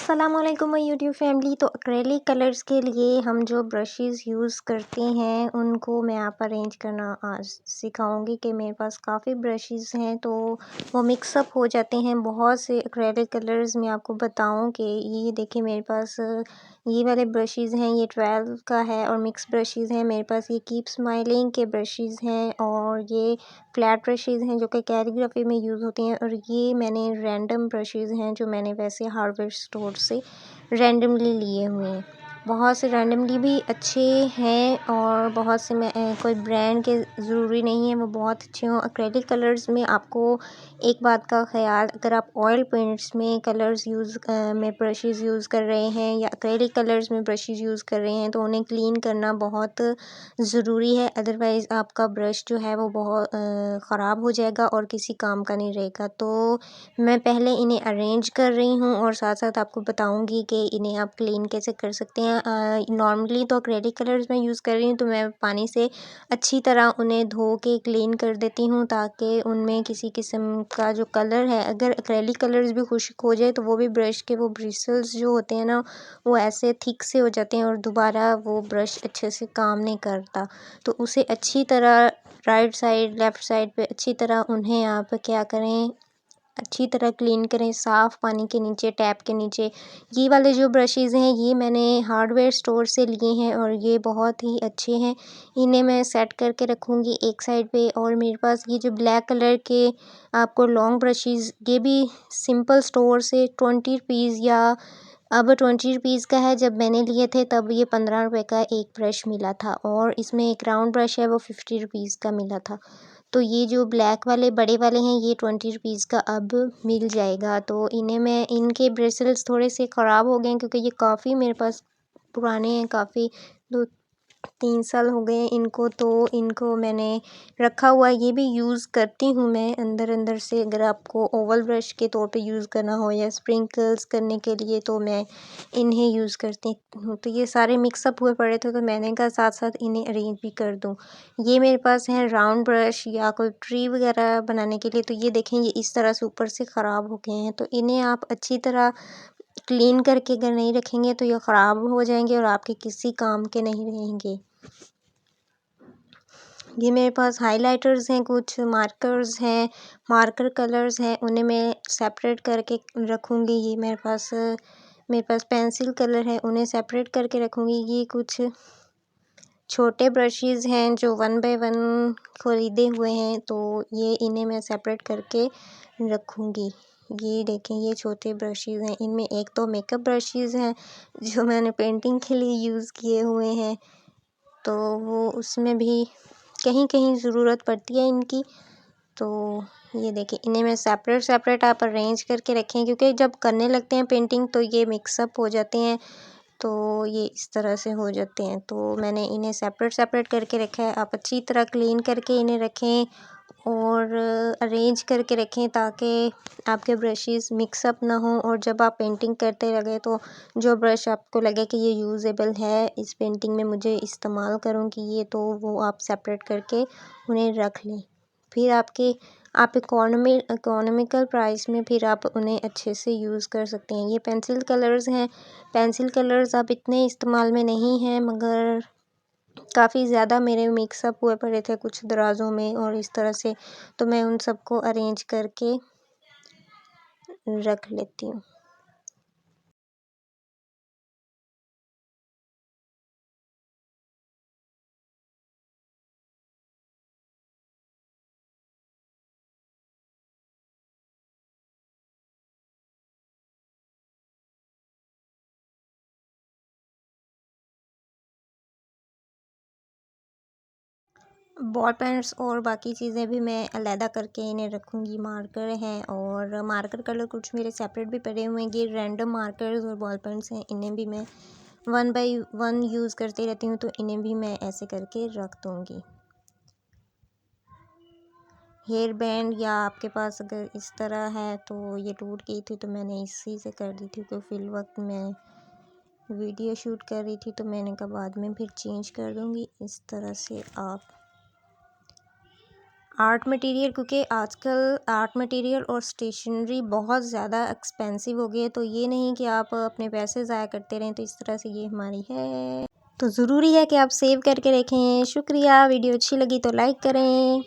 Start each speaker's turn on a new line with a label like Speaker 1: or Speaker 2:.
Speaker 1: अस्सलामुअलैकुम my YouTube family. तो acrylic colours के लिए हम जो ब्रशेस यूज़ करते हैं उनको मैं आप अरेंज करना आज सिखाऊंगी कि मेरे पास काफ़ी ब्रशेस हैं तो वो मिक्सअप हो जाते हैं बहुत से एक्रेलिक कलर्स। मैं आपको बताऊं कि ये देखिए मेरे पास ये वाले ब्रशेस हैं, ये 12 का है और मिक्स ब्रशेस हैं। मेरे पास ये कीप स्माइलिंग के ब्रशेस हैं और ये फ्लैट ब्रशेस हैं जो कि कैलीग्राफी में यूज़ होती हैं, और ये मैंने रैंडम ब्रशेस हैं जो मैंने वैसे हार्डवेयर स्टोर से रैंडमली लिए हुए हैं। बहुत से रैंडमली भी अच्छे हैं और बहुत से में कोई ब्रांड के ज़रूरी नहीं है वो बहुत अच्छे हों। एक्रेलिक कलर्स में आपको एक बात का ख़याल, अगर आप ऑयल पेंट्स में कलर्स में ब्रशेस यूज़ कर रहे हैं या एक्रेलिक कलर्स में ब्रशेस यूज़ कर रहे हैं तो उन्हें क्लीन करना बहुत ज़रूरी है, अदरवाइज़ आपका ब्रश जो है वो बहुत ख़राब हो जाएगा और किसी काम का नहीं रहेगा। तो मैं पहले इन्हें अरेंज कर रही हूँ और साथ साथ आपको बताऊँगी कि इन्हें आप क्लीन कैसे कर सकते हैं। नॉर्मली तो एक्रेलिक कलर्स मैं यूज़ कर रही हूँ तो मैं पानी से अच्छी तरह उन्हें धो के क्लीन कर देती हूँ ताकि उनमें किसी किस्म का जो कलर है, अगर एक्रेलिक कलर्स भी खुश्क हो जाए तो वो भी ब्रश के वो ब्रिसल्स जो होते हैं ना वो ऐसे थिक से हो जाते हैं और दोबारा वो ब्रश अच्छे से काम नहीं करता। तो उसे अच्छी तरह राइट साइड लेफ़्ट साइड पे अच्छी तरह उन्हें आप क्या करें, अच्छी तरह क्लीन करें साफ़ पानी के नीचे, टैप के नीचे। ये वाले जो ब्रशेज़ हैं ये मैंने हार्डवेयर स्टोर से लिए हैं और ये बहुत ही अच्छे हैं। इन्हें मैं सेट करके रखूँगी एक साइड पे। और मेरे पास ये जो ब्लैक कलर के आपको लॉन्ग ब्रशेज़, ये भी सिंपल स्टोर से 20 रुपीज़ या अब 20 रुपीज़ का है, जब मैंने लिए थे तब ये 15 रुपए का एक ब्रश मिला था और इसमें एक राउंड ब्रश है वो 50 रुपीज़ का मिला था। तो ये जो ब्लैक वाले बड़े वाले हैं ये 20 रुपीज़ का अब मिल जाएगा। तो इन्हें मैं, इनके ब्रिसल्स थोड़े से ख़राब हो गए हैं क्योंकि ये काफ़ी मेरे पास पुराने हैं, काफ़ी 2-3 साल हो गए हैं इनको, तो इनको मैंने रखा हुआ है। ये भी यूज़ करती हूँ मैं अंदर से, अगर आपको ओवल ब्रश के तौर पे यूज़ करना हो या स्प्रिंकल्स करने के लिए तो मैं इन्हें यूज़ करती हूँ। तो ये सारे मिक्सअप हुए पड़े थे तो मैंने कहा साथ साथ इन्हें अरेंज भी कर दूँ। ये मेरे पास है राउंड ब्रश या कोई ट्री वगैरह बनाने के लिए। तो ये देखें ये इस तरह से ऊपर से ख़राब हो गए हैं, तो इन्हें आप अच्छी तरह क्लीन करके अगर नहीं रखेंगे तो ये ख़राब हो जाएंगे और आपके किसी काम के नहीं रहेंगे। ये मेरे पास हाइलाइटर्स हैं, कुछ मार्कर्स हैं, मार्कर कलर्स हैं, उन्हें मैं सेपरेट करके रखूँगी। ये मेरे पास पेंसिल कलर है, उन्हें सेपरेट करके रखूँगी। ये कुछ छोटे ब्रशेज़ हैं जो 1 बाय 1 ख़रीदे हुए हैं तो ये इन्हें मैं सेपरेट करके रखूँगी। ये देखें ये छोटे ब्रशेज़ हैं, इनमें एक तो मेकअप ब्रशेज़ हैं जो मैंने पेंटिंग के लिए यूज़ किए हुए हैं, तो वो उसमें भी कहीं-कहीं ज़रूरत पड़ती है इनकी। तो ये देखिए इन्हें मैं सेपरेट आप अरेंज करके रखें क्योंकि जब करने लगते हैं पेंटिंग तो ये मिक्सअप हो जाते हैं, तो ये इस तरह से हो जाते हैं। तो मैंने इन्हें सेपरेट करके रखा है। आप अच्छी तरह क्लीन करके इन्हें रखें और अरेंज करके रखें ताकि आपके ब्रशेज़ मिक्सअप ना हों, और जब आप पेंटिंग करते लगे तो जो ब्रश आपको लगे कि ये यूज़ेबल है, इस पेंटिंग में मुझे इस्तेमाल करूँगी ये, तो वो आप सेपरेट करके उन्हें रख लें। फिर आप इकोनॉमिकल प्राइस में फिर आप उन्हें अच्छे से यूज़ कर सकते हैं। ये पेंसिल कलर्स हैं, पेंसिल कलर्स अब इतने इस्तेमाल में नहीं हैं मगर काफ़ी ज़्यादा मेरे मिक्सअप हुए पड़े थे कुछ दराज़ों में और इस तरह से, तो मैं उन सबको अरेंज करके रख लेती हूँ। बॉल पेन्स और बाकी चीज़ें भी मैं अलहदा करके इन्हें रखूँगी। मार्कर हैं और मार्कर कलर कुछ मेरे सेपरेट भी पड़े हुए हैं। ये रैंडम मार्कर्स और बॉल पेन्स हैं, इन्हें भी मैं 1 बाय 1 यूज़ करती रहती हूँ, तो इन्हें भी मैं ऐसे करके रख दूँगी। हेयर बैंड या आपके पास अगर इस तरह है तो ये टूट गई थी तो मैंने इसी से कर दी थी, क्योंकि फिल वक्त मैं वीडियो शूट कर रही थी तो मैंने कहा बाद में फिर चेंज कर दूँगी। इस तरह से आप आर्ट मटेरियल, क्योंकि आजकल आर्ट मटेरियल और स्टेशनरी बहुत ज़्यादा एक्सपेंसिव हो गई है, तो ये नहीं कि आप अपने पैसे ज़ाया करते रहें। तो इस तरह से ये हमारी है, तो ज़रूरी है कि आप सेव करके रखें। शुक्रिया, वीडियो अच्छी लगी तो लाइक करें।